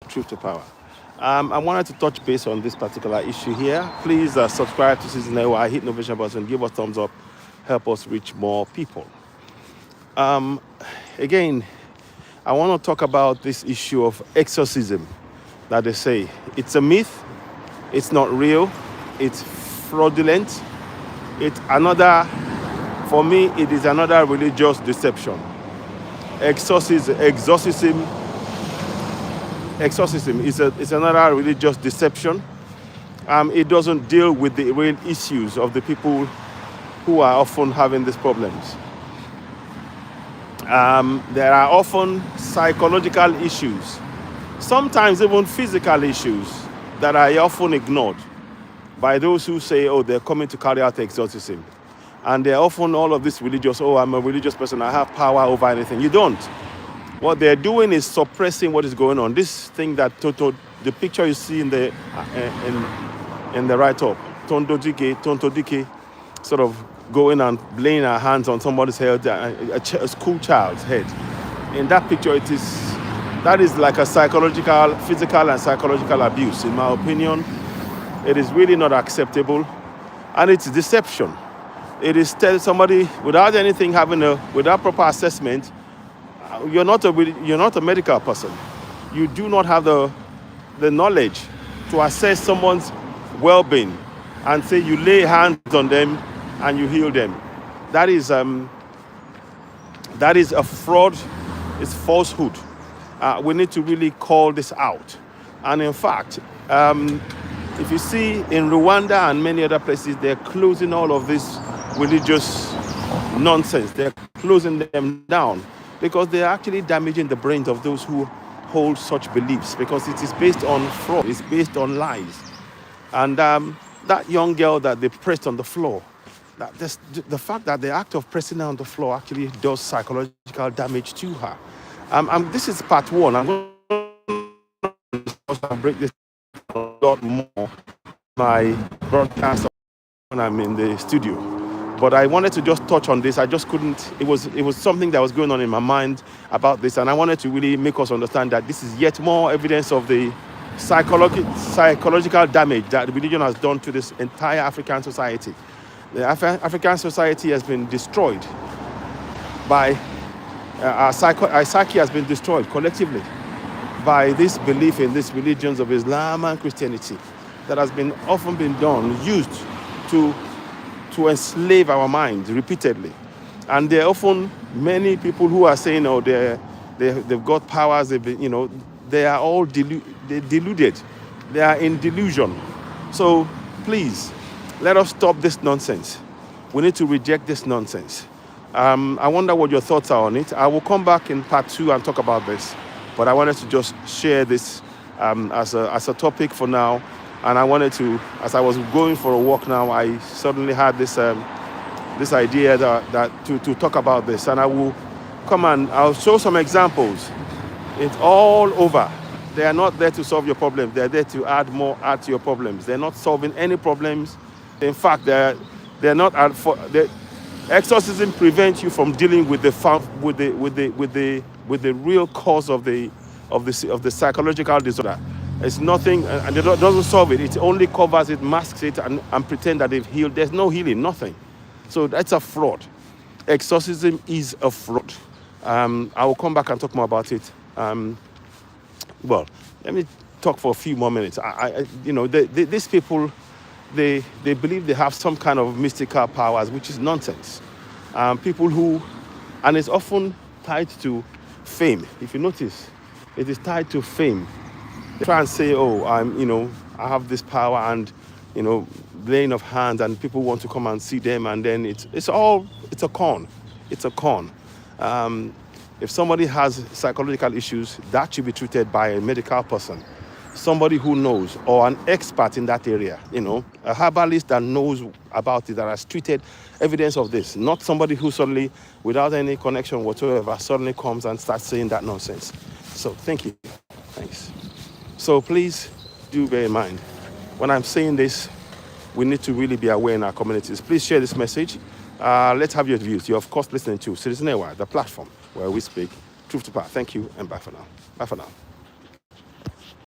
Truth to Power. I wanted to touch base on this particular issue here. Please subscribe to Season A. Hit the notification button, give us thumbs up, help us reach more people. Again, I want to talk about this issue of exorcism that they say it's a myth, it's not real, it's fraudulent. It's another, for me, it is another religious deception. Exorcism is another religious deception. It doesn't deal with the real issues of the people who are often having these problems. There are often psychological issues, sometimes even physical issues that are often ignored by those who say, oh, they're coming to carry out exorcism. And they're often all of this religious, oh, I'm a religious person, I have power over anything. You don't. What they're doing is suppressing what is going on. This thing that the picture you see in the write-up, Tontodike, sort of going and laying her hands on somebody's head, a school child's head. In that picture, that is like a physical and psychological abuse. In my opinion, it is really not acceptable, and it's deception. It is tell somebody without anything without proper assessment. You're not a medical person. You do not have the knowledge to assess someone's well-being and say you lay hands on them and you heal them. That is a fraud. It's falsehood. We need to really call this out. And in fact, if you see in Rwanda and many other places, they're closing all of this religious nonsense. They're closing them down because they're actually damaging the brains of those who hold such beliefs, because it is based on fraud, it's based on lies. And that young girl that they pressed on the floor, the fact that the act of pressing her on the floor actually does psychological damage to her. This is part one. I'm going to break this a lot more my broadcast when I'm in the studio. But I wanted to just touch on this. I just couldn't. It was something that was going on in my mind about this, and I wanted to really make us understand that this is yet more evidence of the psychological damage that religion has done to this entire African society. The African society has been destroyed by our psyche has been destroyed collectively by this belief in these religions of Islam and Christianity that has been often been used to enslave our minds repeatedly. And there are often many people who are saying, oh, they've got powers, they are all deluded. They are in delusion. So please, let us stop this nonsense. We need to reject this nonsense. I wonder what your thoughts are on it. I will come back in part 2 and talk about this. But I wanted to just share this as a topic for now. And I wanted to, as I was going for a walk now, I suddenly had this idea to talk about this. And I will come and I'll show some examples. It's all over. They are not there to solve your problem. They're there to add to your problems. They're not solving any problems. In fact, they're not. Exorcism prevents you from dealing with the real cause of the psychological disorder. It's nothing, and it doesn't solve it. It only covers it, masks it, and pretend that they've healed. There's no healing, nothing. So that's a fraud. Exorcism is a fraud. I will come back and talk more about it. Well, let me talk for a few more minutes. These people, they believe they have some kind of mystical powers, which is nonsense. People who, and it's often tied to fame. If you notice, it is tied to fame. They try and say, oh, I have this power, and, laying of hands, and people want to come and see them, and then it's a con. It's a con. If somebody has psychological issues, that should be treated by a medical person, somebody who knows, or an expert in that area, a herbalist that knows about it, that has treated evidence of this, not somebody who suddenly, without any connection whatsoever, suddenly comes and starts saying that nonsense. So thank you. Thanks. So please do bear in mind, when I'm saying this, we need to really be aware in our communities. Please share this message. Let's have your views. You're, of course, listening to Citizen AY, the platform where we speak truth to power. Thank you, and bye for now. Bye for now.